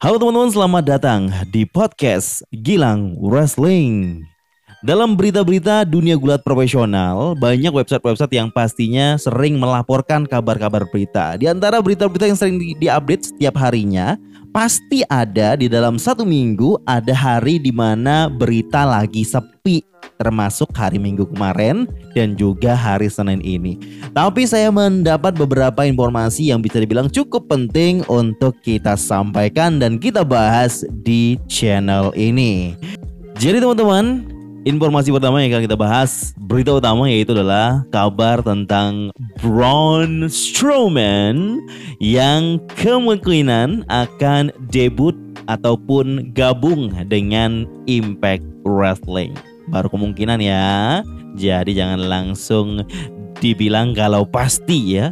Halo teman-teman, selamat datang di podcast Gilang Wrestling. Dalam berita-berita dunia gulat profesional, banyak website-website yang pastinya sering melaporkan kabar-kabar berita. Di antara berita-berita yang sering diupdate setiap harinya, pasti ada di dalam satu minggu ada hari di mana berita lagi sepi, termasuk hari Minggu kemarin dan juga hari Senin ini. Tapi saya mendapat beberapa informasi yang bisa dibilang cukup penting untuk kita sampaikan dan kita bahas di channel ini. Jadi teman-teman, informasi pertama yang akan kita bahas, berita utama, yaitu adalah kabar tentang Braun Strowman yang kemungkinan akan debut ataupun gabung dengan Impact Wrestling. Baru kemungkinan ya, jadi jangan langsung dibilang kalau pasti ya.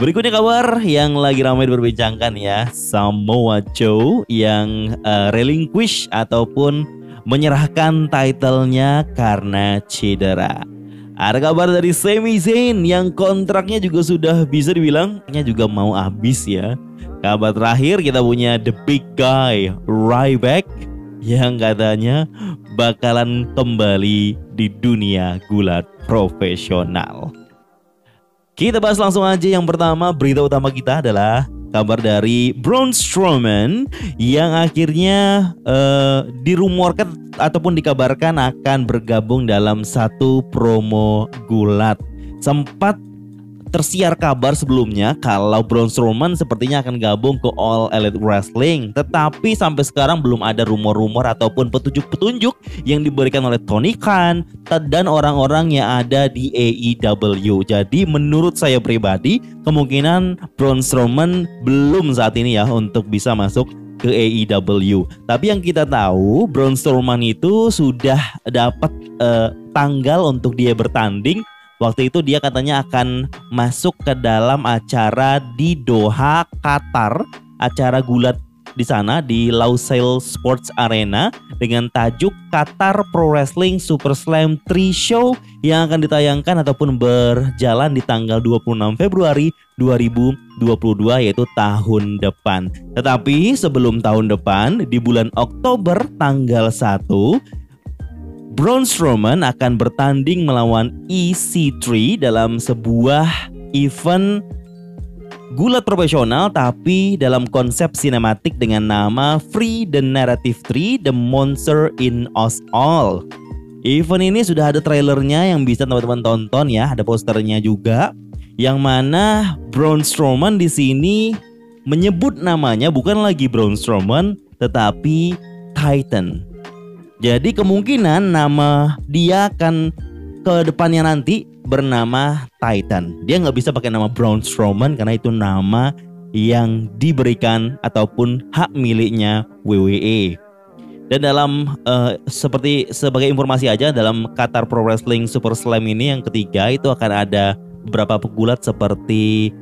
Berikutnya kabar yang lagi ramai diperbincangkan ya, Samoa Joe yang relinquish ataupun menyerahkan titlenya karena cedera. Ada kabar dari Sami Zayn yang kontraknya juga sudah bisa dibilang juga mau habis ya. Kabar terakhir kita punya The Big Guy Ryback yang katanya bakalan kembali di dunia gulat profesional. Kita bahas langsung aja. Yang pertama, berita utama kita adalah kabar dari Braun Strowman yang akhirnya dirumorkan ataupun dikabarkan akan bergabung dalam satu promo gulat. Sempat tersiar kabar sebelumnya kalau Braun Strowman sepertinya akan gabung ke All Elite Wrestling, tetapi sampai sekarang belum ada rumor-rumor ataupun petunjuk-petunjuk yang diberikan oleh Tony Khan dan orang-orang yang ada di AEW. Jadi menurut saya pribadi, kemungkinan Braun Strowman belum saat ini ya untuk bisa masuk ke AEW. Tapi yang kita tahu, Braun Strowman itu sudah dapat tanggal untuk dia bertanding. Waktu itu dia katanya akan masuk ke dalam acara di Doha, Qatar, acara gulat di sana di Lusail Sports Arena dengan tajuk Qatar Pro Wrestling Super Slam 3 Show yang akan ditayangkan ataupun berjalan di tanggal 26 Februari 2022, yaitu tahun depan. Tetapi sebelum tahun depan, di bulan Oktober tanggal 1, Braun Strowman akan bertanding melawan EC3 dalam sebuah event gulat profesional tapi dalam konsep sinematik dengan nama Free the Narrative 3 The Monster in Us All. Event ini sudah ada trailernya yang bisa teman-teman tonton ya, ada posternya juga, yang mana Braun Strowman di sini menyebut namanya bukan lagi Braun Strowman tetapi Titan. Jadi kemungkinan nama dia akan ke depannya nanti bernama Titan. Dia nggak bisa pakai nama Braun Strowman karena itu nama yang diberikan ataupun hak miliknya WWE. Dan dalam sebagai informasi aja, dalam Qatar Pro Wrestling Super Slam ini yang ketiga itu akan ada beberapa pegulat seperti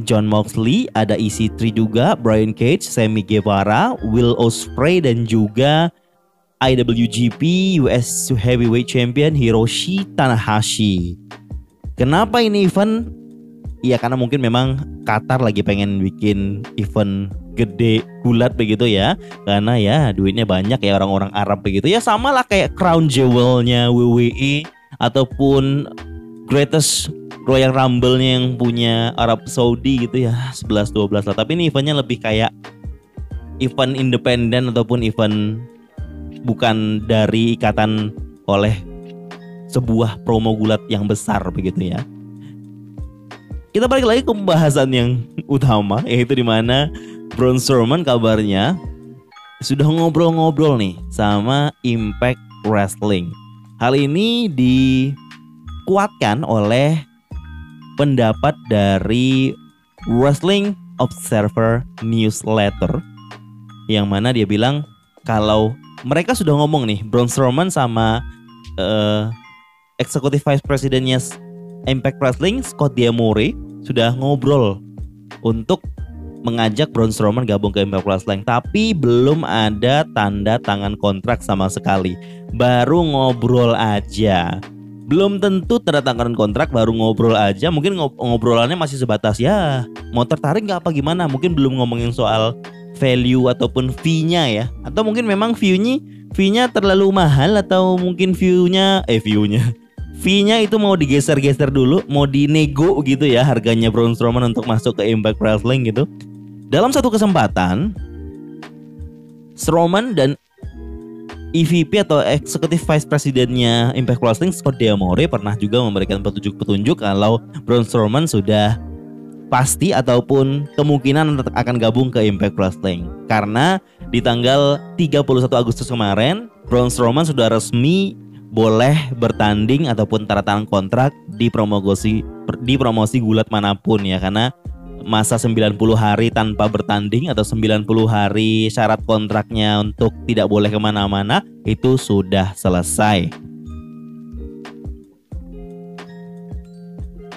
Jon Moxley, ada EC3 juga, Brian Cage, Sammy Guevara, Will Ospreay, dan juga IWGP US Heavyweight Champion Hiroshi Tanahashi. Kenapa ini event? Ya karena mungkin memang Qatar lagi pengen bikin event gede gulat begitu ya. Karena ya duitnya banyak ya orang-orang Arab begitu. Ya sama lah kayak Crown Jewel-nya WWE ataupun Greatest Royal Rumble-nya yang punya Arab Saudi gitu ya, 11-12 lah. Tapi ini eventnya lebih kayak event independen ataupun event bukan dari ikatan oleh sebuah promo gulat yang besar begitu ya. Kita balik lagi ke pembahasan yang utama, yaitu dimana Braun Strowman kabarnya sudah ngobrol-ngobrol nih sama Impact Wrestling. Hal ini dikuatkan oleh pendapat dari Wrestling Observer Newsletter, yang mana dia bilang kalau mereka sudah ngomong nih, Braun Strowman sama Executive Vice Presidentnya Impact Wrestling, Scott D'Amore, sudah ngobrol untuk mengajak Braun Strowman gabung ke Impact Wrestling. Tapi belum ada tanda tangan kontrak sama sekali. Baru ngobrol aja. Belum tentu tanda tangan kontrak, baru ngobrol aja. Mungkin ngobrolannya masih sebatas ya mau tertarik gak apa gimana. Mungkin belum ngomongin soal value ataupun fee-nya ya. Atau mungkin memang fee-nya terlalu mahal, atau mungkin fee-nya itu mau digeser-geser dulu, mau dinego gitu ya harganya Braun Strowman untuk masuk ke Impact Wrestling gitu. Dalam satu kesempatan, Strowman dan EVP atau Executive Vice Presidentnya Impact Wrestling, Scott D'Amore, pernah juga memberikan petunjuk-petunjuk kalau Braun Strowman sudah pasti ataupun kemungkinan akan gabung ke Impact Wrestling. Karena di tanggal 31 Agustus kemarin, Braun Strowman sudah resmi boleh bertanding ataupun tanda tangan kontrak di promosi gulat manapun ya. Karena masa 90 hari tanpa bertanding atau 90 hari syarat kontraknya untuk tidak boleh kemana-mana itu sudah selesai.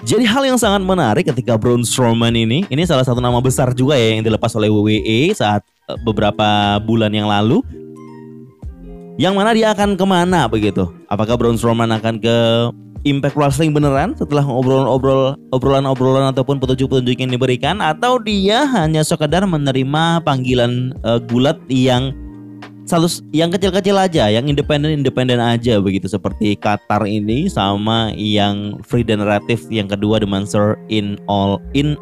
Jadi hal yang sangat menarik ketika Braun Strowman ini salah satu nama besar juga ya yang dilepas oleh WWE saat beberapa bulan yang lalu. Yang mana dia akan kemana begitu? Apakah Braun Strowman akan ke Impact Wrestling beneran setelah obrolan-obrolan ataupun petunjuk-petunjuk yang diberikan, atau dia hanya sekedar menerima panggilan gulat yang kecil-kecil aja, yang independen aja begitu, seperti Qatar ini sama yang Freedom Narrative yang kedua, The Monster in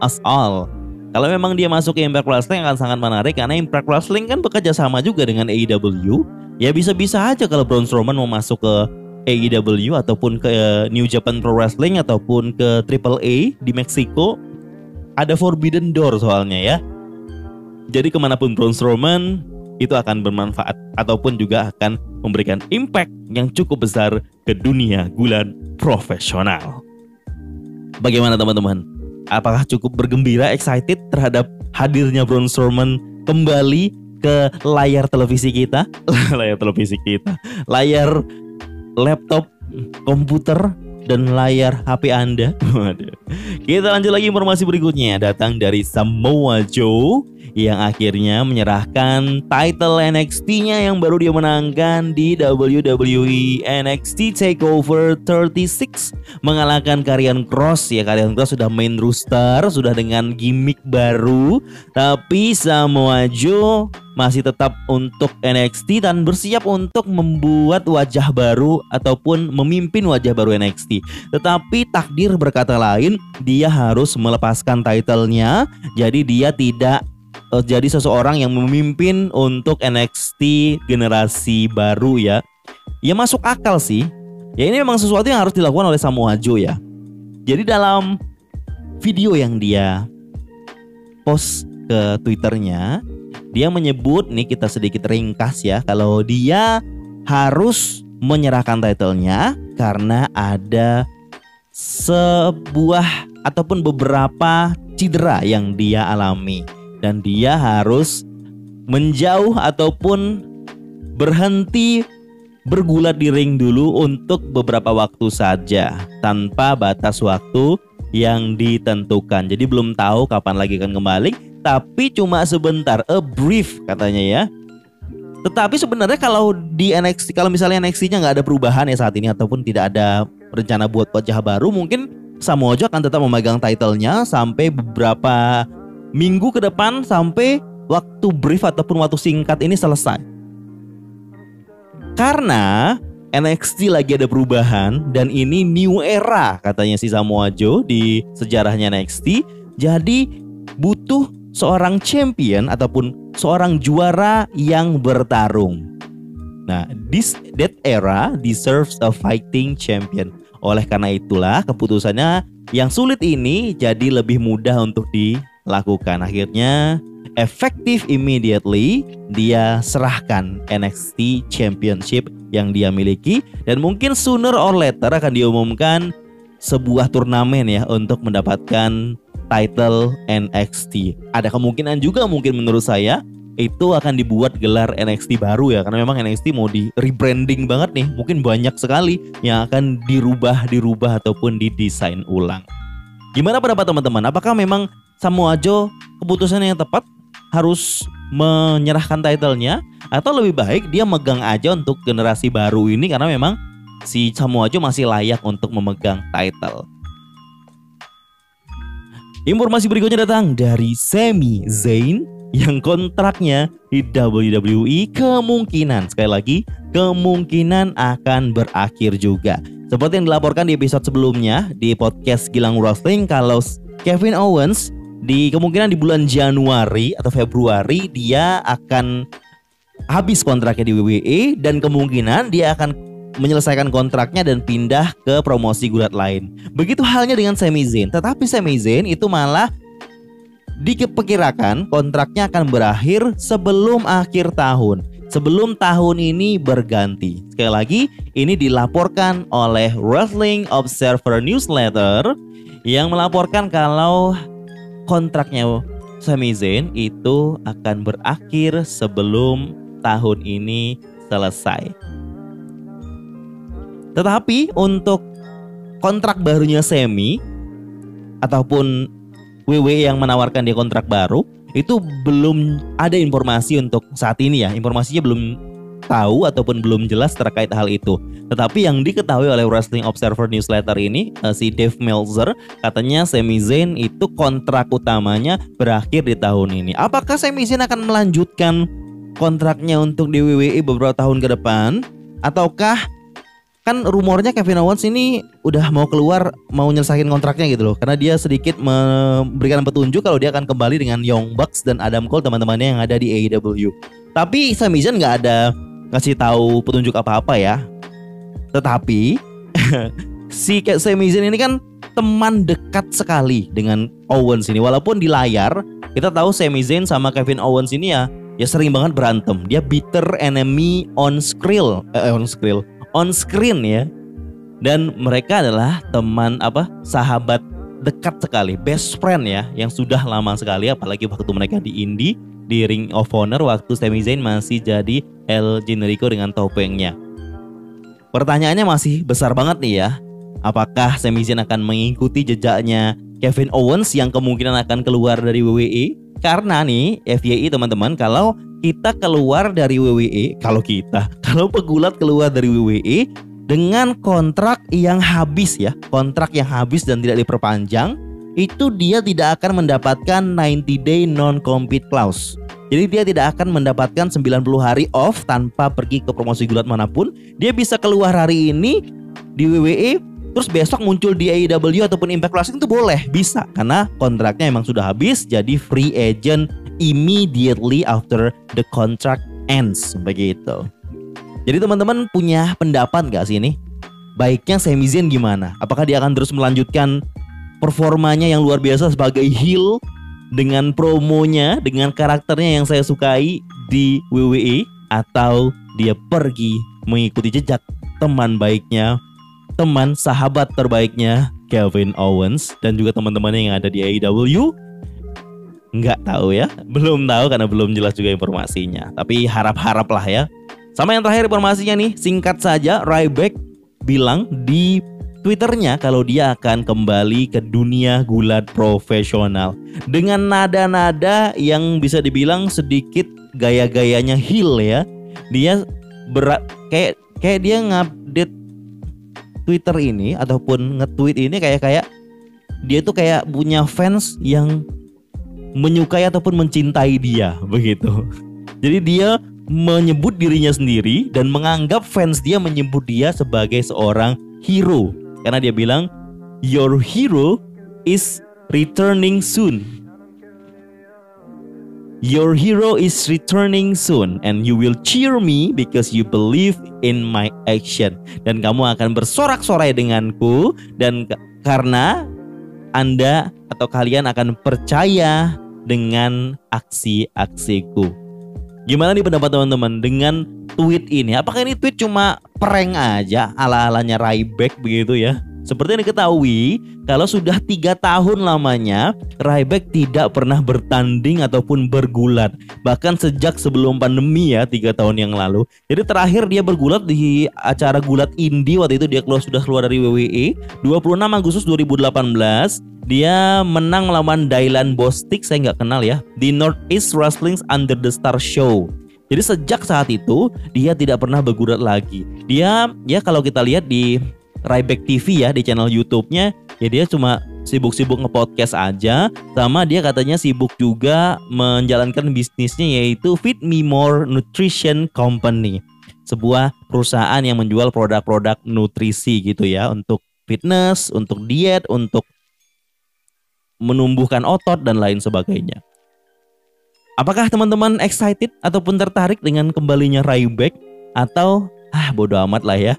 Us All. Kalau memang dia masuk ke Impact Wrestling akan sangat menarik karena Impact Wrestling kan bekerja sama juga dengan AEW. Ya bisa-bisa aja kalau Braun Strowman mau masuk ke AEW ataupun ke New Japan Pro Wrestling ataupun ke AAA di Meksiko. Ada Forbidden Door soalnya ya. Jadi kemanapun Braun Strowman itu akan bermanfaat ataupun juga akan memberikan impact yang cukup besar ke dunia gulat profesional. Bagaimana teman-teman? Apakah cukup bergembira, excited terhadap hadirnya Braun Strowman kembali ke layar televisi kita? Layar laptop, komputer, dan layar HP Anda. Kita lanjut lagi, informasi berikutnya datang dari Samoa Joe yang akhirnya menyerahkan title NXT-nya yang baru dia menangkan di WWE NXT Takeover 36, mengalahkan Karrion Kross ya. Karrion Kross sudah main roster, sudah dengan gimmick baru, tapi Samoa Joe masih tetap untuk NXT dan bersiap untuk membuat wajah baru ataupun memimpin wajah baru NXT. Tetapi takdir berkata lain, dia harus melepaskan title-nya. Jadi dia tidak jadi seseorang yang memimpin untuk NXT generasi baru ya. Ya masuk akal sih. Ya ini memang sesuatu yang harus dilakukan oleh Samoa Joe ya. Jadi dalam video yang dia post ke Twitternya, dia menyebut, nih kita sedikit ringkas ya, kalau dia harus menyerahkan title-nya karena ada sebuah ataupun beberapa cedera yang dia alami. Dan dia harus menjauh ataupun berhenti bergulat di ring dulu untuk beberapa waktu saja, tanpa batas waktu yang ditentukan. Jadi belum tahu kapan lagi akan kembali, tapi cuma sebentar, a brief katanya ya. Tetapi sebenarnya kalau di NXT, kalau misalnya NXT-nya nggak ada perubahan ya saat ini ataupun tidak ada rencana buat wajah baru, mungkin Samoa Joe akan tetap memegang title-nya sampai beberapa minggu ke depan, sampai waktu brief ataupun waktu singkat ini selesai. Karena NXT lagi ada perubahan dan ini new era katanya si Samoa Joe di sejarahnya NXT. Jadi butuh seorang champion ataupun seorang juara yang bertarung. Nah, that era deserves a fighting champion. Oleh karena itulah keputusannya yang sulit ini jadi lebih mudah untuk dilakukan. Akhirnya effective immediately dia serahkan NXT Championship yang dia miliki, dan mungkin sooner or later akan diumumkan sebuah turnamen ya untuk mendapatkan title NXT. Ada kemungkinan juga mungkin menurut saya itu akan dibuat gelar NXT baru ya, karena memang NXT mau di rebranding banget nih. Mungkin banyak sekali yang akan dirubah ataupun didesain ulang. Gimana pendapat teman-teman? Apakah memang Samoa Joe keputusan yang tepat harus menyerahkan title-nya, atau lebih baik dia megang aja untuk generasi baru ini karena memang si Samoa Joe masih layak untuk memegang title? Informasi berikutnya datang dari Sami Zayn yang kontraknya di WWE kemungkinan, sekali lagi, kemungkinan akan berakhir juga. Seperti yang dilaporkan di episode sebelumnya di podcast Gilang Wrestling, kalau Kevin Owens kemungkinan di bulan Januari atau Februari dia akan habis kontraknya di WWE dan kemungkinan dia akan menyelesaikan kontraknya dan pindah ke promosi gulat lain. Begitu halnya dengan Sami Zayn. Tetapi Sami Zayn itu malah diperkirakan kontraknya akan berakhir sebelum akhir tahun, sebelum tahun ini berganti. Sekali lagi, ini dilaporkan oleh Wrestling Observer Newsletter yang melaporkan kalau kontraknya Sami Zayn itu akan berakhir sebelum tahun ini selesai. Tetapi untuk kontrak barunya Sami ataupun WWE yang menawarkan dia kontrak baru, itu belum ada informasi untuk saat ini ya. Informasinya belum tahu ataupun belum jelas terkait hal itu. Tetapi yang diketahui oleh Wrestling Observer Newsletter ini, si Dave Meltzer, katanya Sami Zayn itu kontrak utamanya berakhir di tahun ini. Apakah Sami Zayn akan melanjutkan kontraknya untuk di WWE beberapa tahun ke depan? Ataukah, kan rumornya Kevin Owens ini udah mau keluar, mau nyelesain kontraknya gitu loh, karena dia sedikit memberikan petunjuk kalau dia akan kembali dengan Young Bucks dan Adam Cole, teman-temannya yang ada di AEW. Tapi Sami Zayn nggak ada ngasih tahu petunjuk apa-apa ya. Tetapi si Sami Zayn ini kan teman dekat sekali dengan Owens ini. Walaupun di layar kita tahu Sami Zayn sama Kevin Owens ini ya sering banget berantem. Dia bitter enemy on screen ya. Dan mereka adalah teman sahabat dekat sekali, best friend ya, yang sudah lama sekali, apalagi waktu mereka di Indie, di Ring of Honor waktu Sami Zayn masih jadi El Generico dengan topengnya. Pertanyaannya masih besar banget nih ya. Apakah Sami Zayn akan mengikuti jejaknya Kevin Owens yang kemungkinan akan keluar dari WWE? Karena nih FYI teman-teman, kalau kita keluar dari WWE, kalau pegulat keluar dari WWE dengan kontrak yang habis ya, kontrak yang habis dan tidak diperpanjang, itu dia tidak akan mendapatkan 90-day non-compete clause. Jadi dia tidak akan mendapatkan 90 hari off tanpa pergi ke promosi gulat manapun. Dia bisa keluar hari ini di WWE, terus besok muncul di AEW ataupun Impact Wrestling, itu boleh, bisa, karena kontraknya emang sudah habis, jadi free agent immediately after the contract ends, begitu. Jadi teman-teman punya pendapat gak sih ini? Baiknya Sami Zayn gimana? Apakah dia akan terus melanjutkan performanya yang luar biasa sebagai heel dengan promonya, dengan karakternya yang saya sukai di WWE, atau dia pergi mengikuti jejak teman baiknya, teman sahabat terbaiknya Kevin Owens dan juga teman-temannya yang ada di AEW? Nggak tahu ya, belum tahu karena belum jelas juga informasinya. Tapi harap-harap lah ya. Sama yang terakhir informasinya nih, singkat saja, Ryback bilang di Twitternya kalau dia akan kembali ke dunia gulat profesional dengan nada-nada yang bisa dibilang sedikit gaya-gayanya heel ya. Dia kayak dia ngupdate Twitter ini ataupun nge-tweet ini kayak dia tuh kayak punya fans yang menyukai ataupun mencintai dia, begitu. Jadi dia menyebut dirinya sendiri dan menganggap fans dia menyebut dia sebagai seorang hero, karena dia bilang your hero is returning soon. Your hero is returning soon and you will cheer me because you believe in my action. Dan kamu akan bersorak-sorai denganku dan karena Anda atau kalian akan percaya dengan aksi-aksiku. Gimana nih pendapat teman-teman dengan tweet ini? Apakah ini tweet cuma prank aja ala-alanya Ryback begitu ya? Seperti yang diketahui, kalau sudah 3 tahun lamanya Ryback tidak pernah bertanding ataupun bergulat, bahkan sejak sebelum pandemi ya, 3 tahun yang lalu. Jadi terakhir dia bergulat di acara gulat indie, waktu itu dia sudah keluar dari WWE 26 Agustus 2018. Dia menang melawan Dylan Bostic, saya nggak kenal ya, di Northeast Wrestling's Under the Star Show. Jadi sejak saat itu dia tidak pernah bergulat lagi. Dia ya kalau kita lihat di Ryback TV ya, di channel YouTube-nya, ya dia cuma sibuk-sibuk nge-podcast aja, sama dia katanya sibuk juga menjalankan bisnisnya yaitu Feed Me More Nutrition Company. Sebuah perusahaan yang menjual produk-produk nutrisi gitu ya, untuk fitness, untuk diet, untuk menumbuhkan otot dan lain sebagainya. Apakah teman-teman excited ataupun tertarik dengan kembalinya Ryback? Atau bodo amat lah ya.